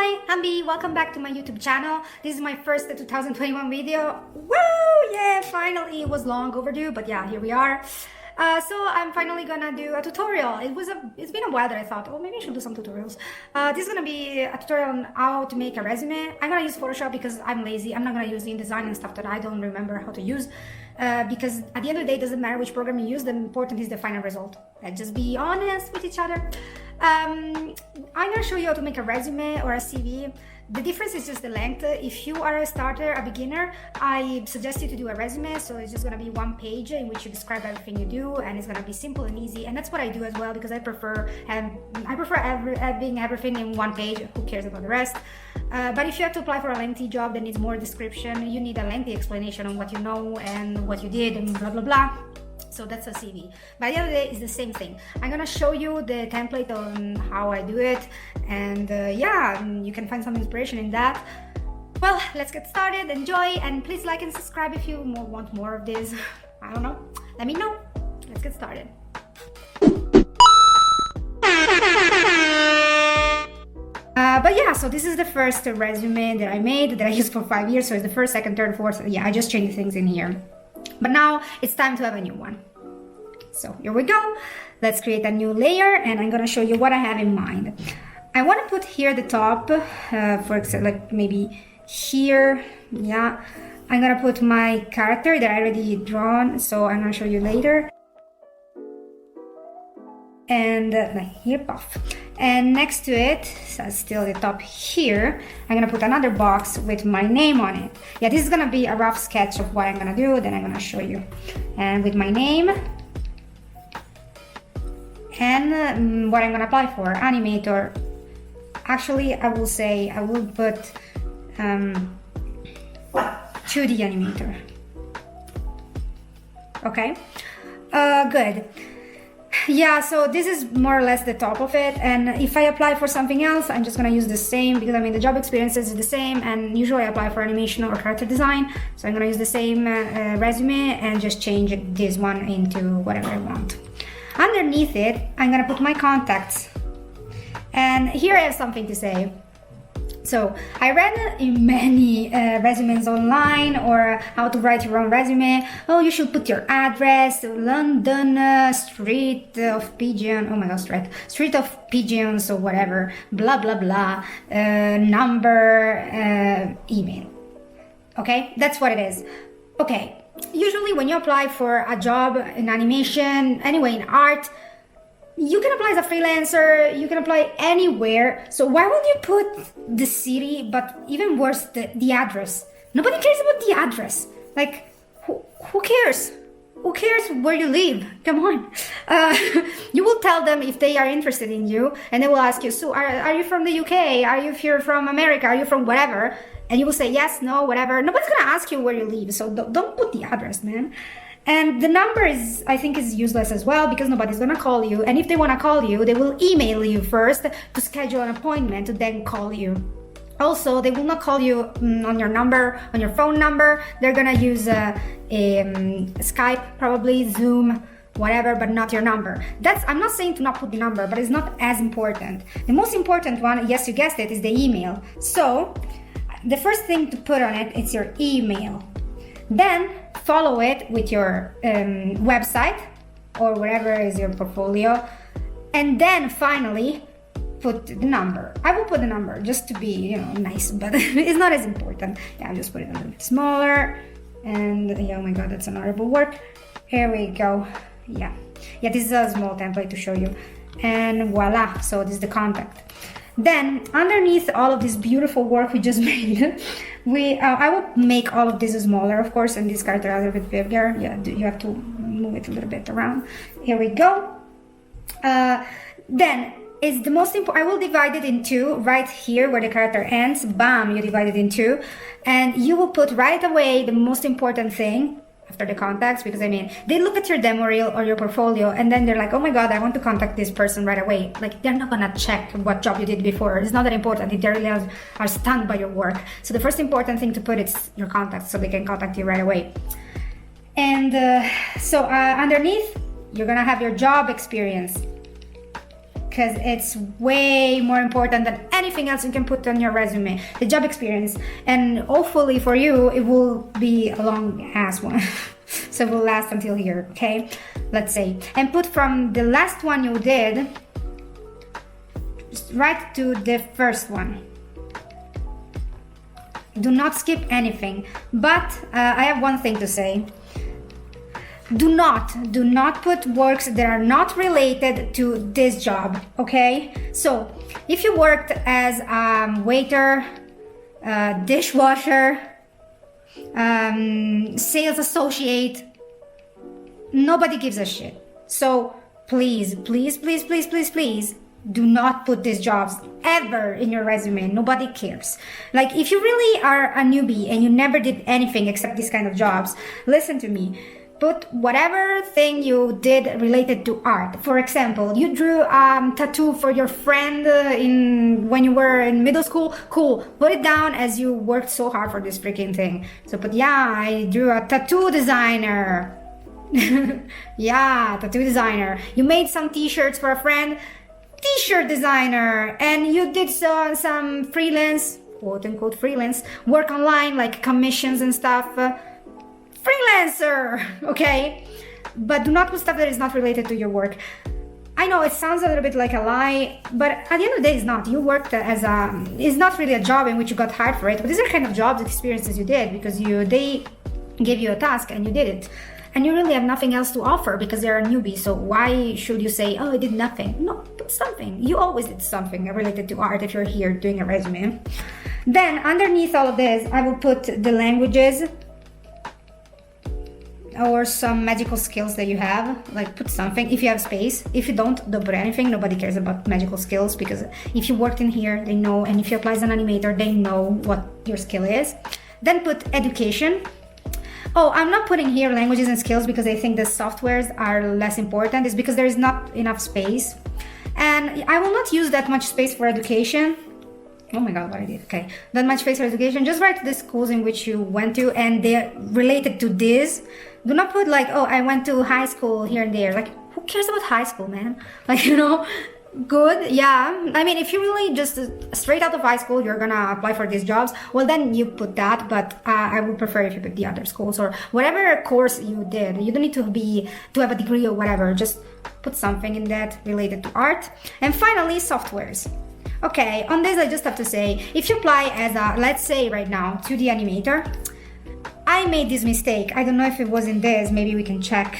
Hi, I'm Bee. Welcome back to my YouTube channel. This is my first 2021 video. Woo! Yeah, finally. It was long overdue, but yeah, here we are. So I'm finally gonna do a tutorial. It's been a while that I thought, oh, maybe I should do some tutorials. This is gonna be a tutorial on how to make a resume. I'm gonna use Photoshop because I'm lazy. I'm not gonna use InDesign and stuff that I don't remember how to use. Because at the end of the day, it doesn't matter which program you use. The important is the final result. Let's just be honest with each other. I'm gonna show you how to make a resume or a CV. The difference is just the length. If you are a starter, a beginner, I suggest you to do a resume. So it's just gonna be one page in which you describe everything you do, and it's gonna be simple and easy. And that's what I do as well, because I prefer having everything in one page. Who cares about the rest? But if you have to apply for a lengthy job that needs more description, you need a lengthy explanation on what you know and what you did and blah blah blah. So that's a CV. By the end of the day, it's the same thing. I'm gonna show you the template on how I do it, and yeah, you can find some inspiration in that. Well, let's get started. Enjoy, and please like and subscribe if you want more of this. I don't know. Let me know. Let's get started. But yeah, so this is the first resume that I made that I used for 5 years. So it's the first, second, third, fourth. Yeah, I just changed things in here. But now it's time to have a new one. So here we go. Let's create a new layer, and I'm gonna show you what I have in mind. I want to put here the top, for example, like maybe here. Yeah, I'm gonna put my character that I already drawn, so I'm gonna show you later. And like here, puff. And next to it, so still the top here, I'm gonna put another box with my name on it. Yeah, this is gonna be a rough sketch of what I'm gonna do, then I'm gonna show you. And with my name, and what I'm gonna apply for, animator. Actually, I will say, I will put 2D animator. Okay, good. Yeah, so this is more or less the top of it, and if I apply for something else, I'm just gonna use the same, because I mean the job experiences is the same, and usually I apply for animation or character design, so I'm gonna use the same resume and just change this one into whatever I want. Underneath it, I'm gonna put my contacts, and here I have something to say. So I read in many resumes online, or how to write your own resume. Oh, you should put your address, London, street of pigeon. Oh my god, street of pigeons or whatever. Blah blah blah. Number, email. Okay, that's what it is. Okay, usually when you apply for a job in animation, anyway in art, you can apply as a freelancer, you can apply anywhere. So why would you put the city, but even worse, the address? Nobody cares about the address. Like, who cares? Who cares where you live? Come on. You will tell them if they are interested in you, and they will ask you, so are you from the UK? Are you here from America? Are you from whatever? And you will say yes, no, whatever. Nobody's gonna ask you where you live, so don't put the address, man. And the number is, I think, is useless as well, because nobody's gonna call you. And if they wanna call you, they will email you first to schedule an appointment to then call you. Also, they will not call you on your number, on your phone number. They're gonna use Skype, probably Zoom, whatever, but not your number. I'm not saying to not put the number, but it's not as important. The most important one, yes, you guessed it, is the email. So the first thing to put on it is your email. Then follow it with your website or whatever is your portfolio, and then finally put the number. I will put the number just to be, nice, but it's not as important. Yeah, I'll just put it a little bit smaller, and yeah, oh my god, that's an horrible word. Here we go. Yeah, this is a small template to show you, and voila. So this is the contact. Then underneath all of this beautiful work we just made, I will make all of this smaller, of course, and this character a little bit bigger. Yeah, you have to move it a little bit around. Here we go. Then is the most important. I will divide it in two right here where the character ends. Bam, you divide it in two, and you will put right away the most important thing after the contacts, because I mean, they look at your demo reel or your portfolio, and then they're like, oh my god, I want to contact this person right away. Like, they're not gonna check what job you did before. It's not that important. They really are stunned by your work. So the first important thing to put is your contacts, so they can contact you right away. And so underneath, you're gonna have your job experience. because it's way more important than anything else you can put on your resume, the job experience. And hopefully for you, it will be a long ass one. So it will last until here, okay? Let's say. And put from the last one you did, right to the first one. Do not skip anything. But I have one thing to say. Do not put works that are not related to this job, okay? So if you worked as a waiter, dishwasher, sales associate, nobody gives a shit. So please, please, please, please, please, please, do not put these jobs ever in your resume. Nobody cares. Like, if you really are a newbie and you never did anything except these kind of jobs, listen to me. Put whatever thing you did related to art. For example, you drew a tattoo for your friend when you were in middle school. Cool. Put it down as you worked so hard for this freaking thing. So put, yeah, I drew a tattoo designer. Yeah, tattoo designer. You made some t-shirts for a friend. T-shirt designer. And you did some freelance, quote unquote freelance, work online, like commissions and stuff. Freelancer, okay? But do not put stuff that is not related to your work. I know it sounds a little bit like a lie, but at the end of the day, it's not. You worked it's not really a job in which you got hired for it, but these are kind of jobs, experiences you did because they gave you a task and you did it. And you really have nothing else to offer because they're a newbie, so why should you say, oh, I did nothing? No, put something. You always did something related to art if you're here doing a resume. Then, underneath all of this, I will put the languages or some magical skills that you have, like put something if you have space. If you don't put anything. Nobody cares about magical skills because if you worked in here, they know, and if you apply as an animator, they know what your skill is. Then put education. Oh, I'm not putting here languages and skills because I think the softwares are less important. It's because there is not enough space. And I will not use that much space for education. Oh my god, what I did. Okay, that much space for education. Just write the schools in which you went to and they're related to this. Do not put like, oh, I went to high school here and there. Like, who cares about high school, man? Like, you know, good, yeah. I mean, if you really just straight out of high school, you're gonna apply for these jobs, well, then you put that. But I would prefer if you put the other schools or whatever course you did. You don't need to have a degree or whatever. Just put something in that related to art. And finally, softwares. Okay, on this I just have to say, if you apply as a, let's say right now, 2D animator, I made this mistake. I don't know if it was in this, maybe we can check.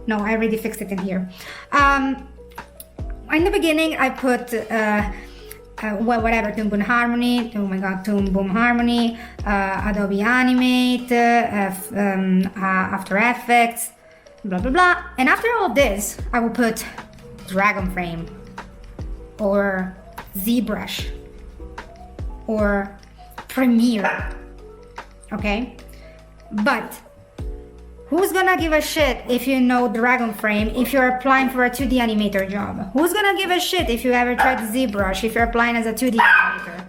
No, I already fixed it in here. In the beginning, I put, whatever, Toon Boom Harmony, oh my god, Toon Boom Harmony, Adobe Animate, After Effects, blah, blah, blah. And after all this, I will put Dragon Frame, or ZBrush, or Premiere, okay? But who's gonna give a shit if you know Dragon Frame if you're applying for a 2D animator job? Who's gonna give a shit if you ever tried ZBrush if you're applying as a 2D animator?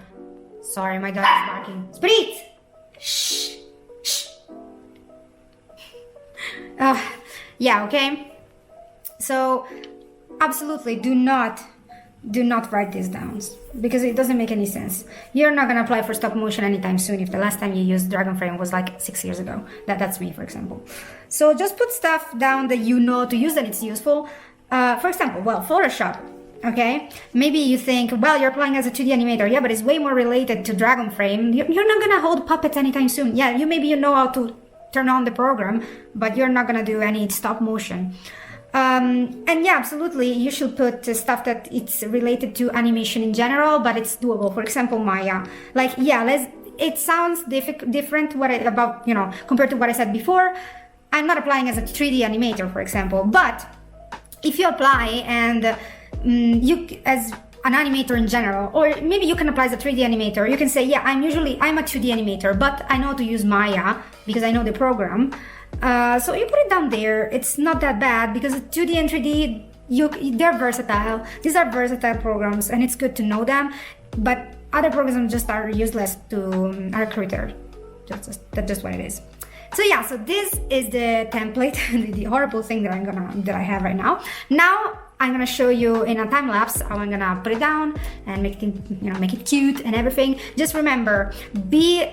Sorry, my dog is barking. Sprit! Shh! Shh! Yeah, okay? So, absolutely do not write this down because it doesn't make any sense. You're not gonna apply for stop motion anytime soon if the last time you used Dragon Frame was like 6 years ago. That's me, for example. So just put stuff down that you know to use, that it's useful. For example, well, Photoshop, okay? Maybe you think, well, you're applying as a 2D animator. Yeah, but it's way more related to Dragon Frame. You're not gonna hold puppets anytime soon. Yeah, you know how to turn on the program, but you're not gonna do any stop motion. And yeah, absolutely, you should put stuff that it's related to animation in general, but it's doable. For example, Maya. Like, yeah, it sounds different compared to what I said before. I'm not applying as a 3D animator, for example, but if you apply and you as an animator in general, or maybe you can apply as a 3D animator, you can say, yeah, I'm a 2D animator, but I know how to use Maya because I know the program. So you put it down there. It's not that bad because 2D and 3D, they're versatile. These are versatile programs and it's good to know them, but other programs just are useless to a recruiter. That's just what it is. So yeah, so this is the template, the horrible thing that I have right now. Now I'm gonna show you in a time lapse how I'm gonna put it down and make it, make it cute and everything. Just remember, be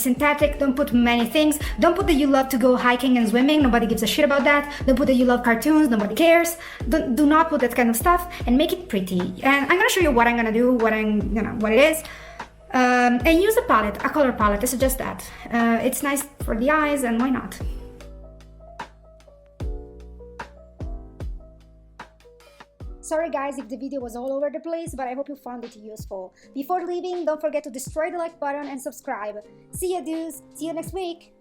synthetic. Don't put many things. Don't put that you love to go hiking and swimming. Nobody gives a shit about that. Don't put that you love cartoons. Nobody cares. Do not put that kind of stuff, and make it pretty. And I'm gonna show you what I'm gonna do, what it is. And use a palette, a color palette. I suggest that. It's nice for the eyes, and why not? Sorry guys if the video was all over the place, but I hope you found it useful. Before leaving, don't forget to destroy the like button and subscribe. See ya dudes, see you next week!